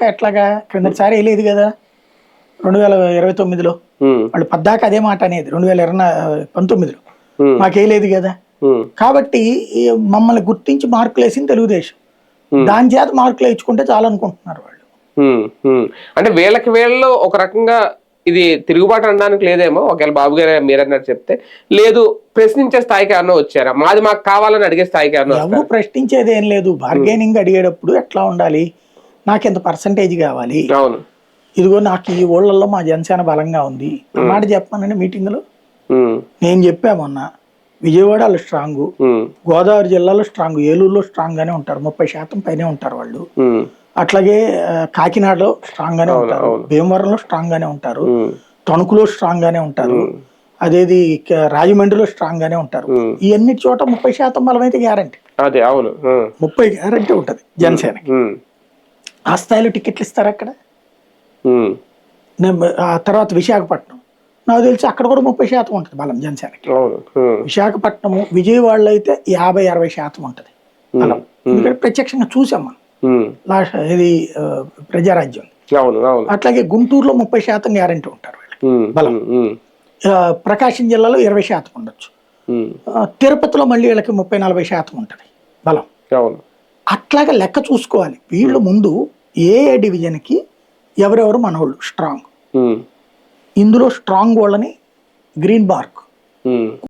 లెక్క ఎట్లాగా క్రిందటిసారి వేయలేదు కదా 2029లో వాళ్ళు పద్దాక అదే మాట అనేది 2019లో మాకేయలేదు కదా. కాబట్టి మమ్మల్ని గుర్తించి మార్కులు వేసింది తెలుగుదేశం, దాని చేత మార్కులు వేయించుకుంటే చాలనుకుంటున్నారు వాళ్ళు. అంటే వీళ్ళలో ఒక రకంగా ఇది తిరుగుబాటు అనడానికి లేదేమో, ఒకవేళ బాబు గారు మీరన్నట్టు చెప్తే లేదు, ప్రశ్నించే స్థాయికి ఏమన్నా వచ్చారా, మాది మాకు కావాలని అడిగే స్థాయికి ఎవరు ప్రశ్నించేది ఏం లేదు. బార్గెనింగ్ అడిగేటప్పుడు ఎట్లా ఉండాలి, నాకు ఎంత పర్సంటేజ్ కావాలి, అవును ఇదిగో నాకు ఈ ఊళ్ళల్లో మా జనసేన బలంగా ఉంది ఆ మాట చెప్పానండి మీటింగ్లో. నేను చెప్పా మొన్న, విజయవాడలో స్ట్రాంగ్, గోదావరి జిల్లాలో స్ట్రాంగ్, ఏలూరులో స్ట్రాంగ్ గానే ఉంటారు, 30% పైనే ఉంటారు వాళ్ళు. అట్లాగే కాకినాడలో స్ట్రాంగ్ గానే ఉంటారు, భీమవరంలో స్ట్రాంగ్ గానే ఉంటారు, తణుకులో స్ట్రాంగ్ గానే ఉంటారు, అదేది రాజమండ్రిలో స్ట్రాంగ్ గానే ఉంటారు. ఈ అన్నిటి చోట 30% బలం అయితే గ్యారంటీ, 30 గ్యారంటీ ఉంటది జనసేనకి. ఆ స్థాయిలో టికెట్లు ఇస్తారు అక్కడ. ఆ తర్వాత విశాఖపట్నం నాకు తెలిసి అక్కడ కూడా 30% ఉంటుంది బలం జనసేనకి. విశాఖపట్నము విజయవాడలో అయితే 50-60% ఉంటుంది బలం, ఎందుకంటే ప్రత్యక్షంగా చూసాం మనం లాస్ట్ ఇది ప్రజారాజ్యం. అట్లాగే గుంటూరులో 30% గ్యారంటీ ఉంటారు వీళ్ళకి బలం, ప్రకాశం జిల్లాలో 20% ఉండొచ్చు, తిరుపతిలో మళ్ళీ వీళ్ళకి 30-40% ఉంటుంది బలం. అట్లాగా లెక్క చూసుకోవాలి వీళ్ళు ముందు ఏ డివిజన్కి ఎవరెవరు మనోళ్ళు స్ట్రాంగ్. ఇందులో స్ట్రాంగ్ వాళ్ళని గ్రీన్ మార్క్